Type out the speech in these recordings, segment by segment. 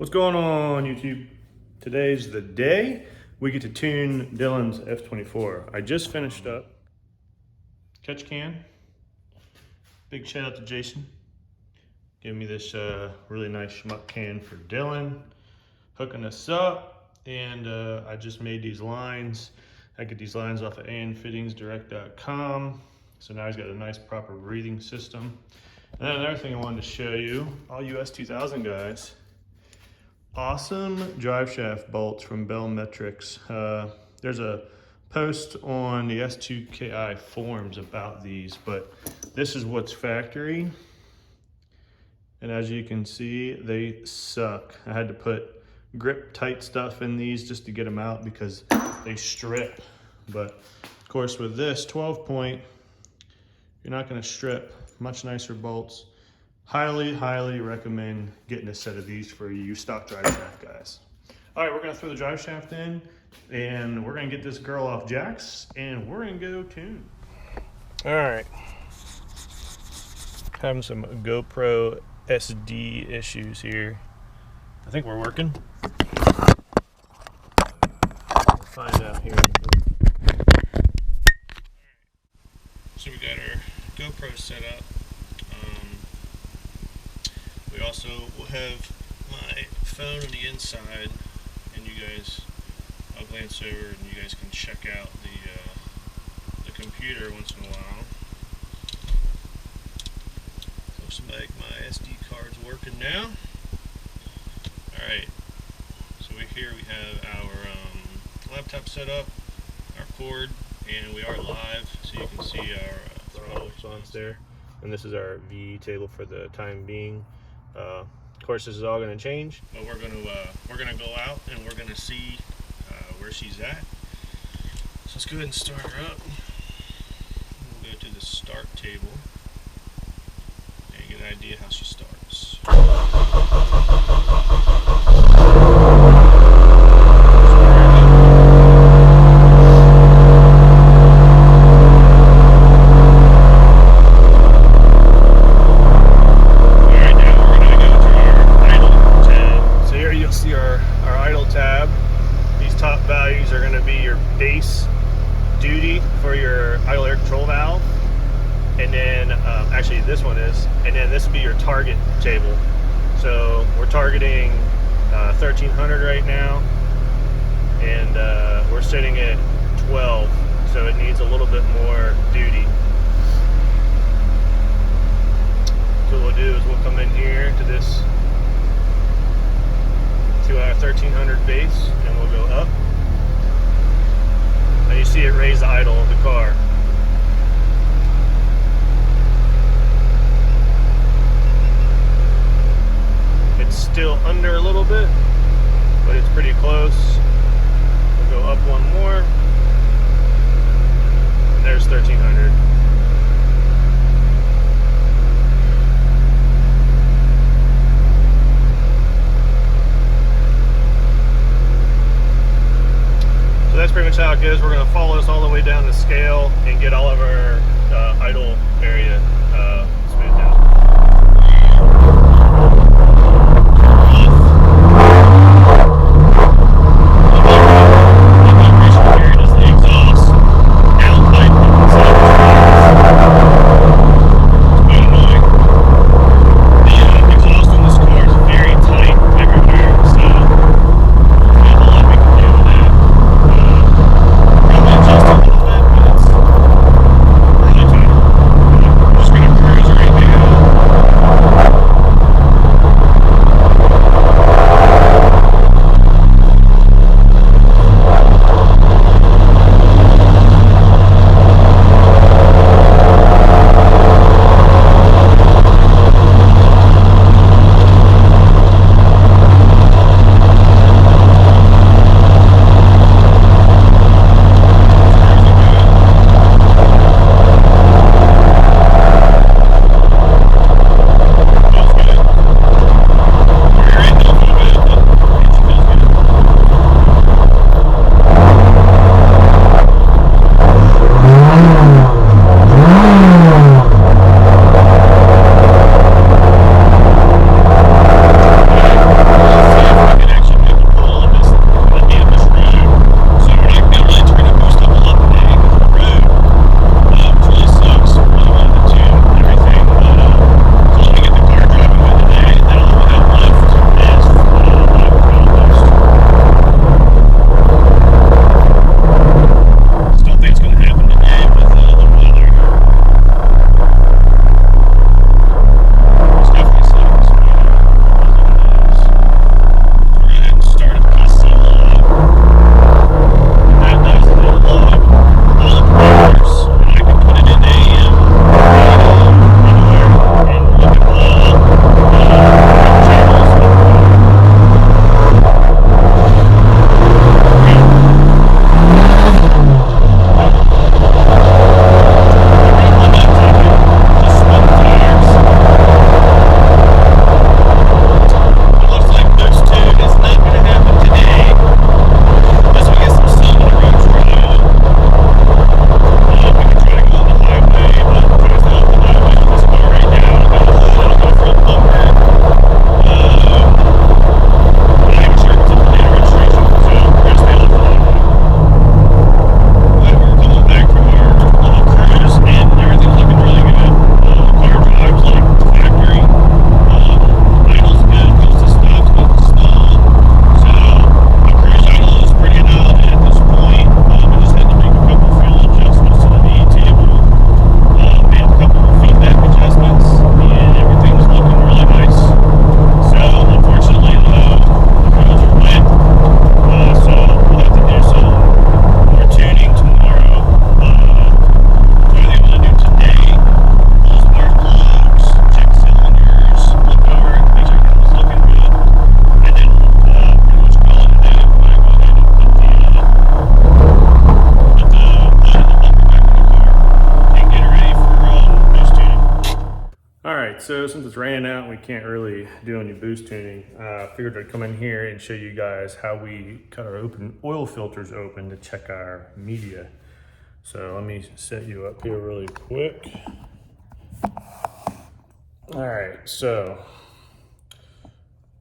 What's going on, YouTube? Today's the day we get to tune Dillions F24. I just finished up catch can. Big shout out to Jason. Gave me this really nice schmuck can for Dylan. Hooking us up, and I just made these lines. I get these lines off of anfittingsdirect.com. So now he's got a nice proper breathing system. And then another thing I wanted to show you, all you S2000 guys, awesome drive shaft bolts from Bell Metrics. There's a post on the S2KI forums about these, but this is what's factory. And as you can see, they suck. I had to put grip tight stuff in these just to get them out because they strip. But of course with this 12 point, you're not gonna strip. Much nicer bolts. Highly recommend getting a set of these for you stock drive shaft guys. All right, we're gonna throw the drive shaft in and we're gonna get this girl off jacks and we're gonna go tune. All right, having some GoPro SD issues here. I think we're working. We'll find out here. So we got our GoPro set up. We also will have my phone on the inside, and you guys, I'll glance over and you guys can check out the computer once in a while. Looks like my SD card's working now. Alright, so here we have our laptop set up, our cord, and we are live, so you can see our throttle response there. And this is our V table for the time being. Of course, this is all going to change, but we're gonna go out and we're gonna see where she's at. So let's go ahead and start her up. We'll go to the start table and get an idea how she starts. Values are going to be your base duty for your idle air control valve, and then actually this one is, and then this will be your target table. So we're targeting 1300 right now, and we're sitting at 12, so it needs a little bit more duty. So what we'll do is we'll come in here to this, to our 1300 base, and we'll go up. And you see it raise the idle of the car. It's still under a little bit, but it's pretty close. We'll go up one more. And there's 1300. That's pretty much how it goes. We're going to follow this all the way down the scale and get all of our idle area smoothed out. since it's raining out and we can't really do any boost tuning, I figured I'd come in here and show you guys how we cut our oil filters open to check our media. So let me set you up here really quick. All right, so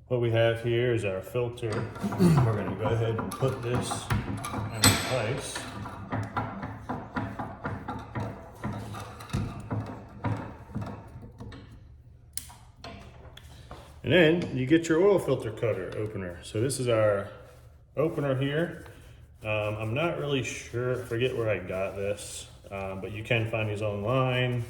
what we have here is our filter. We're gonna go ahead and put this in place. And then you get your oil filter cutter opener. So this is our opener here. I'm not really sure, forget where I got this, but you can find these online.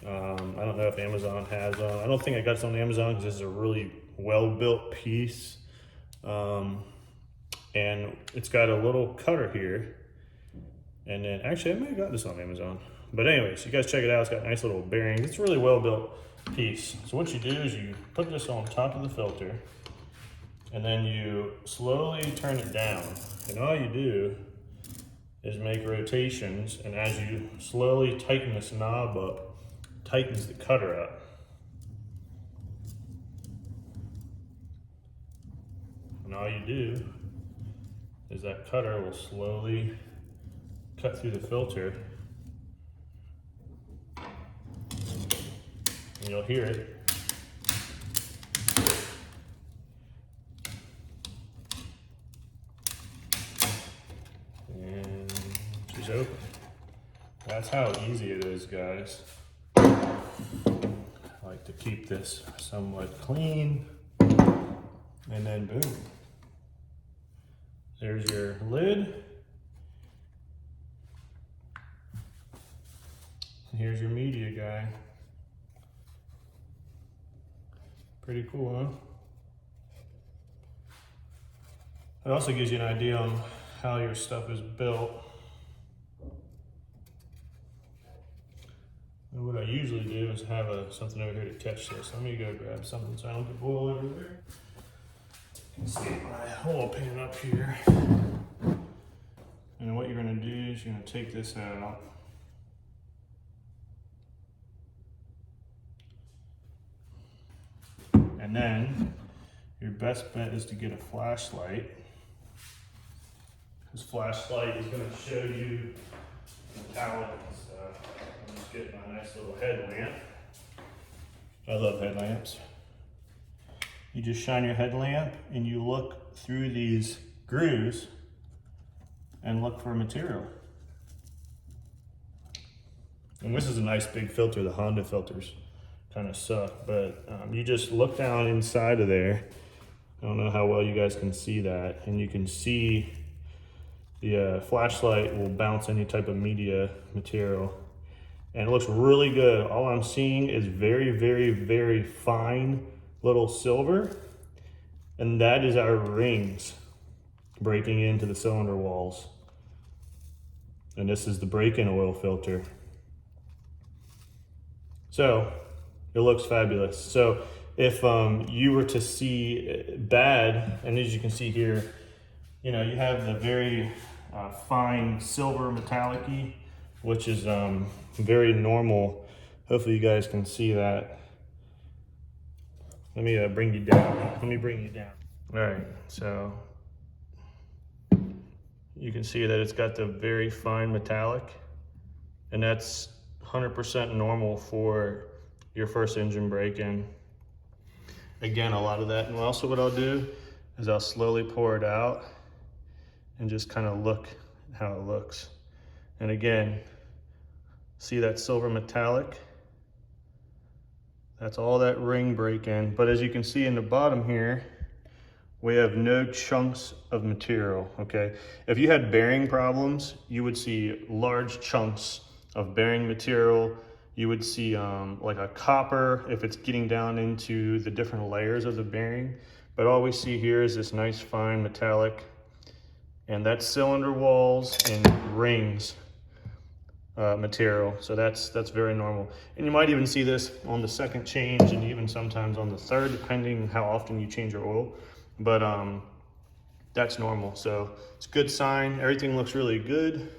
I don't know if Amazon has them. I don't think I got this on Amazon because this is a really well-built piece. And it's got a little cutter here. And then, actually I might have got this on Amazon. But anyways, you guys check it out. It's got nice little bearings. It's a really well-built piece. So what you do is you put this on top of the filter and then you slowly turn it down. And all you do is make rotations, and as you slowly tighten this knob up, tightens the cutter up. And all you do is that cutter will slowly cut through the filter. And you'll hear it. And she's open. That's how easy it is, guys. I like to keep this somewhat clean. And then boom. There's your lid. And here's your media guy. Pretty cool, huh? It also gives you an idea on how your stuff is built. And what I usually do is have something over here to catch this. Let me go grab something so I don't get oil everywhere. You can see my oil pan up here. And what you're gonna do is you're gonna take this out. And then your best bet is to get a flashlight. This flashlight is going to show you metallic and stuff. I'm just getting my nice little headlamp. I love headlamps. You just shine your headlamp and you look through these grooves and look for material. And this is a nice big filter. The Honda filters kind of suck, but you just look down inside of there. I don't know how well you guys can see that, and you can see the flashlight will bounce any type of media material, and it looks really good. All I'm seeing is very, very, very fine little silver, and that is our rings breaking into the cylinder walls. And this is the break-in oil filter. So it looks fabulous. So if you were to see bad, and as you can see here, you know, you have the very fine silver metallic-y, which is very normal. Hopefully you guys can see that. Let me bring you down. Let me bring you down. All right, so you can see that it's got the very fine metallic, and that's 100% normal for your first engine break-in. Again, a lot of that. And also what I'll do is I'll slowly pour it out and just kind of look how it looks. And again, see that silver metallic? That's all that ring break-in. But as you can see in the bottom here, we have no chunks of material, okay? If you had bearing problems, you would see large chunks of bearing material. You would see like a copper if it's getting down into the different layers of the bearing. But all we see here is this nice fine metallic, and that's cylinder walls and rings material. So that's very normal. And you might even see this on the second change, and even sometimes on the third, depending how often you change your oil. But that's normal. So it's a good sign. Everything looks really good.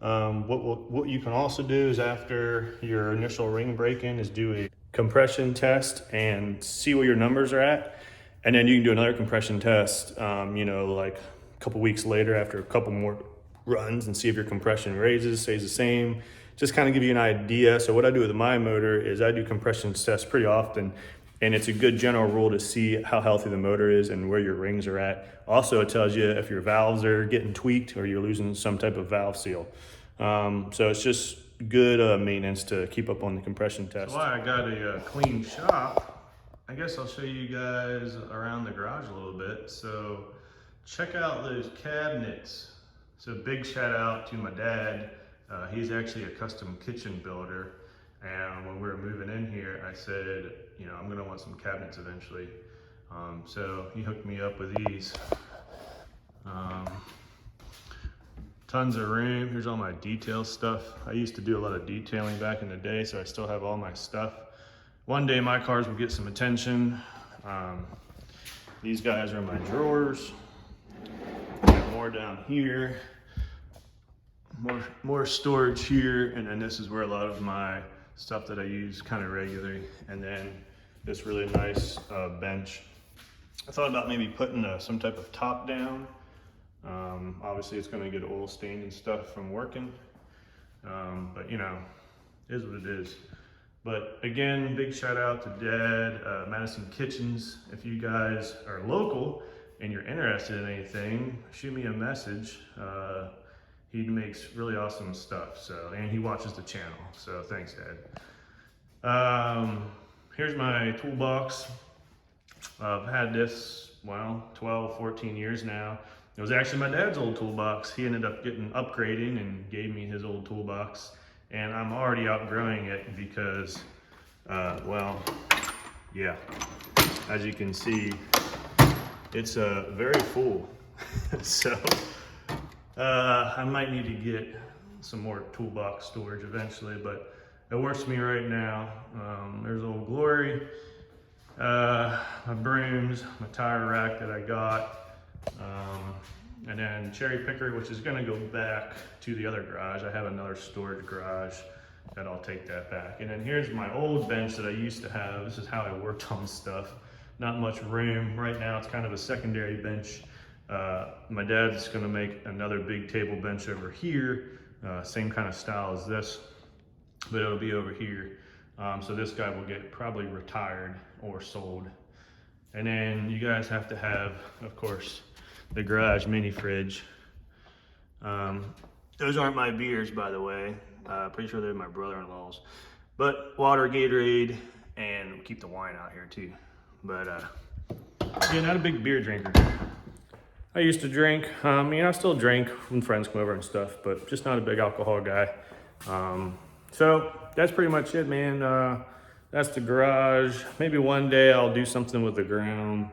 What you can also do is, after your initial ring break-in, is do compression test and see where your numbers are at. And then you can do another compression test, you know, like a couple weeks later after a couple more runs and see if your compression raises, stays the same. Just kind of give you an idea. So what I do with my motor is I do compression tests pretty often, and it's a good general rule to see how healthy the motor is and where your rings are at. Also, it tells you if your valves are getting tweaked or you're losing some type of valve seal. So it's just good maintenance to keep up on the compression test. So I got a clean shop. I guess I'll show you guys around the garage a little bit. So check out those cabinets. So big shout out to my dad. He's actually a custom kitchen builder. And when we were moving in here, I said, you know, I'm gonna want some cabinets eventually. So he hooked me up with these. Tons of room. Here's all my detail stuff. I used to do a lot of detailing back in the day, so I still have all my stuff. One day my cars will get some attention. These guys are my drawers. Got more down here. More storage here, and then this is where a lot of my stuff that I use kind of regularly. And then this really nice bench. I thought about maybe putting some type of top down. Obviously it's going to get oil stained and stuff from working, but you know, it is what it is. But again, big shout out to Dad, Madison Kitchens. If you guys are local and you're interested in anything, shoot me a message. He makes really awesome stuff. So, and he watches the channel. So thanks, Dad. Here's my toolbox. I've had this, well, 12, 14 years now. It was actually my dad's old toolbox. He ended up getting upgrading and gave me his old toolbox. And I'm already outgrowing it because, well, yeah, as you can see, it's very full. So I might need to get some more toolbox storage eventually, but it works for me right now. There's Old Glory, my brooms, my tire rack that I got, and then cherry picker, which is gonna go back to the other garage. I have another storage garage that I'll take that back. And then here's my old bench that I used to have. This is how I worked on stuff. Not much room. Right now it's kind of a secondary bench. My dad's gonna make another big table bench over here, same kind of style as this, but it'll be over here. So this guy will get probably retired or sold. And then you guys have to have, of course, the garage mini fridge. Those aren't my beers, by the way. Pretty sure they're my brother-in-law's. But water, Gatorade, and we keep the wine out here too. But yeah, not a big beer drinker. I used to drink, I still drink when friends come over and stuff, but just not a big alcohol guy. So that's pretty much it, man. That's the garage. Maybe one day I'll do something with the ground,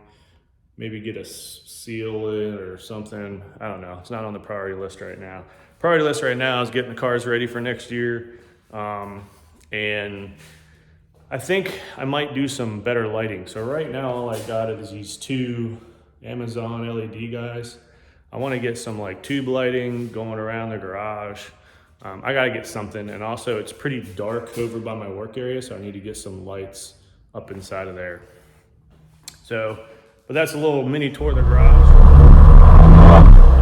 maybe get a seal in or something. I don't know. It's not on the priority list right now. Priority list right now is getting the cars ready for next year. And I think I might do some better lighting. So right now all I got is these two Amazon LED guys. I want to get some like tube lighting going around the garage. I gotta get something, and also it's pretty dark over by my work area, so I need to get some lights up inside of there. So, but that's a little mini tour of the garage.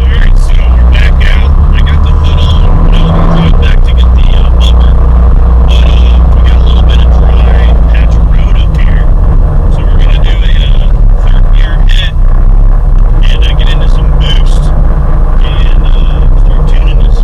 Alright, so we're back out. I got the hood on. I was back to get the bumper, but we got a little bit of dry patch of road up here, so we're gonna do a third gear hit and get into some boost and start tuning this.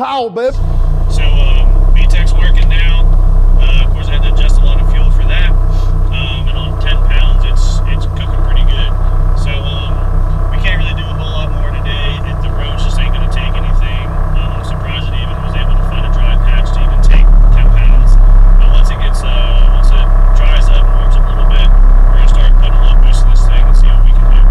power, baby. So VTEC's working now. Of course, I had to adjust a lot of fuel for that. And on 10 pounds, it's cooking pretty good. So we can't really do a whole lot more today. The roads just ain't going to take anything. I'm surprised it even was able to find a dry patch to even take 10 pounds. But once it dries up and warms up a little bit, we're going to start putting a little boost in this thing and see what we can do.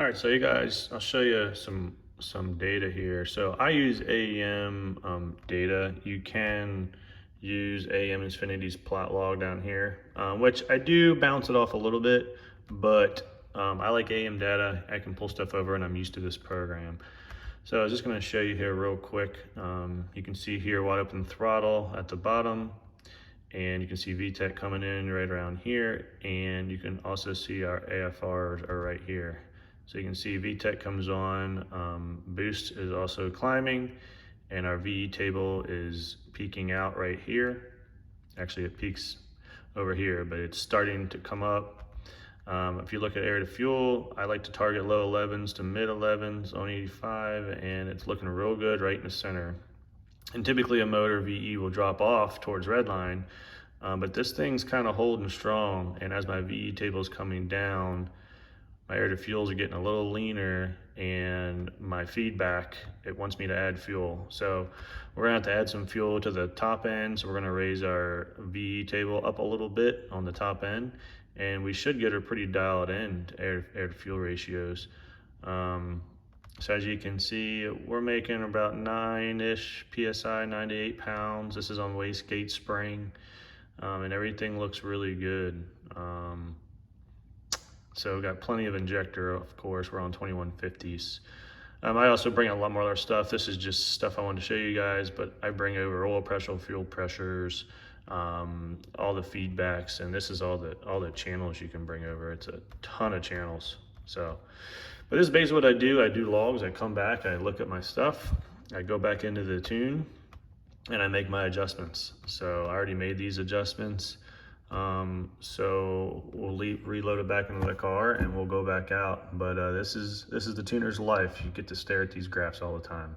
All right, so you guys, I'll show you some data here. So I use AEM data. You can use AEM Infinity's plot log down here, which I do bounce it off a little bit, but I like AEM data. I can pull stuff over and I'm used to this program. So I was just gonna show you here real quick. You can see here wide open throttle at the bottom, and you can see VTEC coming in right around here, and you can also see our AFRs are right here. So you can see VTEC comes on, boost is also climbing, and our VE table is peaking out right here. Actually, it peaks over here, but it's starting to come up. If you look at air to fuel, I like to target low 11s to mid 11s on 85, and it's looking real good right in the center. And typically a motor VE will drop off towards redline, but this thing's kind of holding strong, and as my VE table is coming down, my air to fuels are getting a little leaner, and my feedback, it wants me to add fuel. So we're gonna have to add some fuel to the top end. So we're gonna raise our VE table up a little bit on the top end, and we should get her pretty dialed in to air to fuel ratios. So as you can see, we're making about 9-ish PSI, 9 to 8 pounds. This is on wastegate spring, and everything looks really good. So we've got plenty of injector, of course. We're on 2150s. I also bring a lot more other stuff. This is just stuff I wanted to show you guys, but I bring over oil pressure, fuel pressures, all the feedbacks, and this is all the channels you can bring over. It's a ton of channels. So, but this is basically what I do. I do logs, I come back, I look at my stuff, I go back into the tune, and I make my adjustments. So I already made these adjustments. So we'll reload it back into the car and we'll go back out. But this is the tuner's life. You get to stare at these graphs all the time.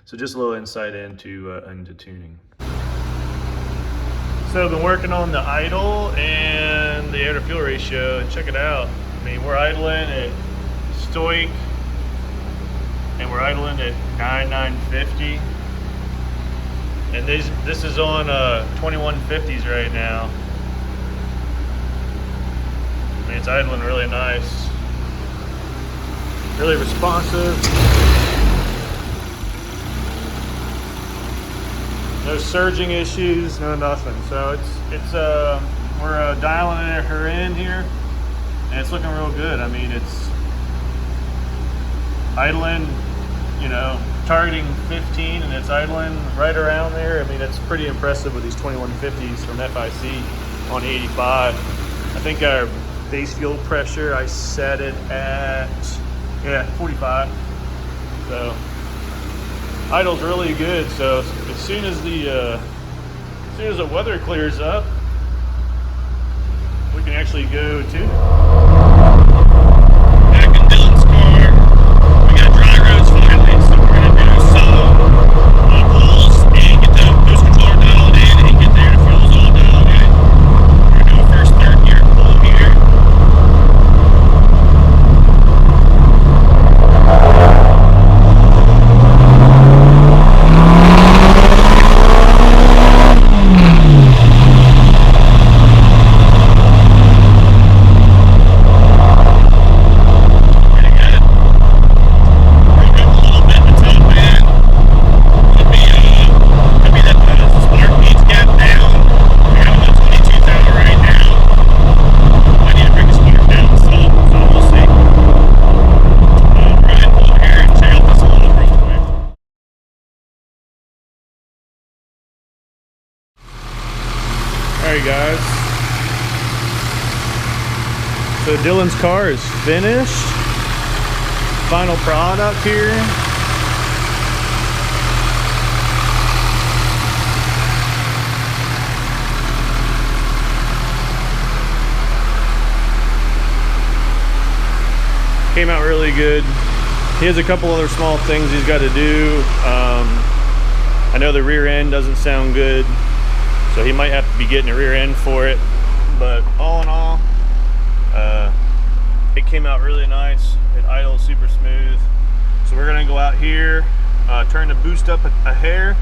So just a little insight into tuning. So I've been working on the idle and the air to fuel ratio, and check it out. I mean, we're idling at stoic and we're idling at 9,950. And this is on 2150s right now. I mean, it's idling really nice, really responsive. No surging issues, no nothing. So we're dialing her in here, and it's looking real good. I mean, it's idling, you know, targeting 15, and it's idling right around there. I mean, it's pretty impressive with these 2150s from FIC on 85. I think our base fuel pressure, I set it at 45. So idle's really good. So as soon as the weather clears up, we can actually go to back in Dylan's car. We got dry roads finally, so we're gonna do some pulls and get the boost controller dialed in and get the air to fuels all dialed in. We're gonna do a first third gear pull here. Alright guys, so Dylan's car is finished. Final product here. Came out really good. He has a couple other small things he's got to do. I know the rear end doesn't sound good, so he might have to be getting a rear end for it. But all in all, it came out really nice. It idles super smooth. So we're gonna go out here, turn the boost up a hair,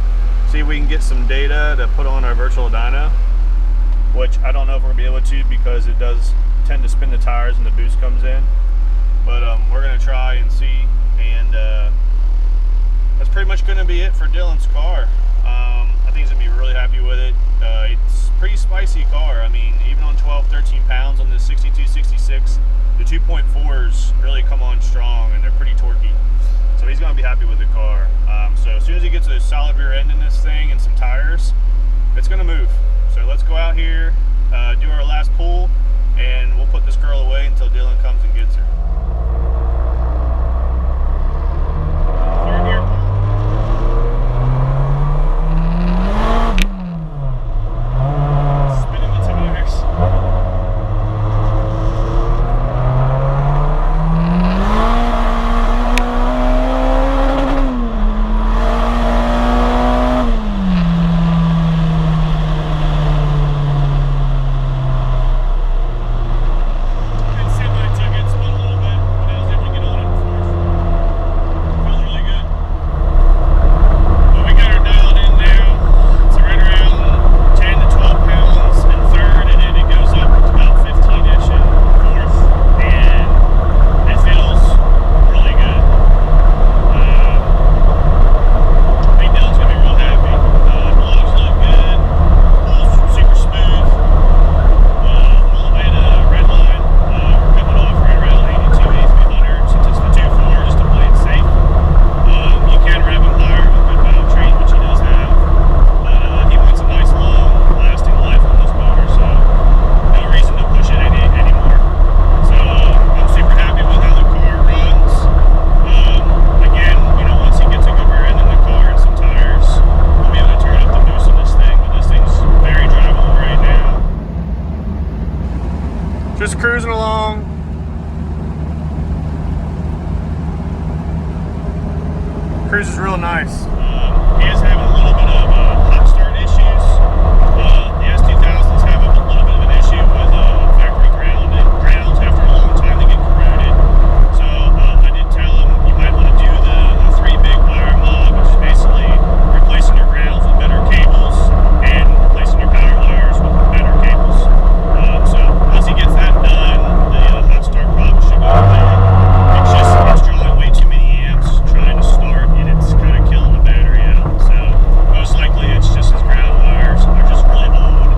see if we can get some data to put on our virtual dyno, which I don't know if we're gonna be able to because it does tend to spin the tires and the boost comes in. But we're gonna try and see, and that's pretty much gonna be it for Dylan's car. I think he's gonna be really happy with it. It's a pretty spicy car. I mean, even on 12-13 pounds on this 62-66, the 2.4s really come on strong and they're pretty torquey. So he's gonna be happy with the car. So as soon as he gets a solid rear end in this thing and some tires, it's gonna move. So let's go out here, do our last pull, and we'll put this girl away until Dylan comes and gets her. Just cruising along. Cruise is real nice. He is having a little bit of hot start issues. The S2000s have a little bit of an issue with factory grounds after a long time they get corroded. So I did tell him you might want to do the 3 big wire mod, which is basically replacing your grounds with better cables and replacing your power wires with better cables. So once he gets that done, the hot start problem should go away. It's drawing way too many amps trying to start, and it's kind of killing the battery out. So most likely it's just his ground wires are just really old.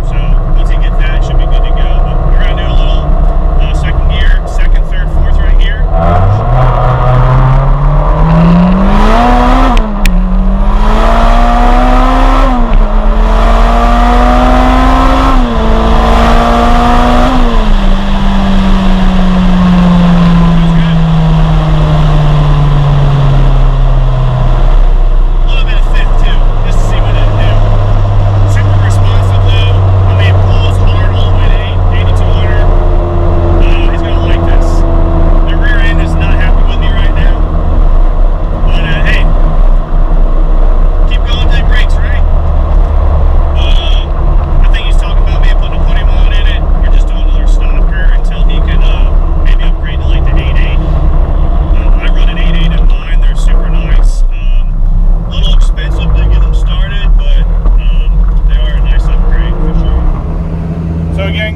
So once he gets that, it should be good to go. But we're gonna do a little second gear, second, third, fourth right here.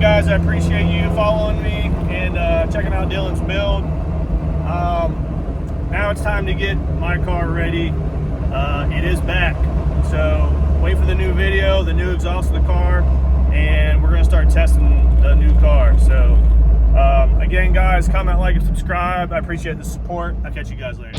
Guys, I appreciate you following me and checking out Dylan's build. Now it's time to get my car ready. It is back, so wait for the new video, the new exhaust of the car, and we're going to start testing the new car. So again guys, comment, like, and subscribe. I appreciate the support. I'll catch you guys later.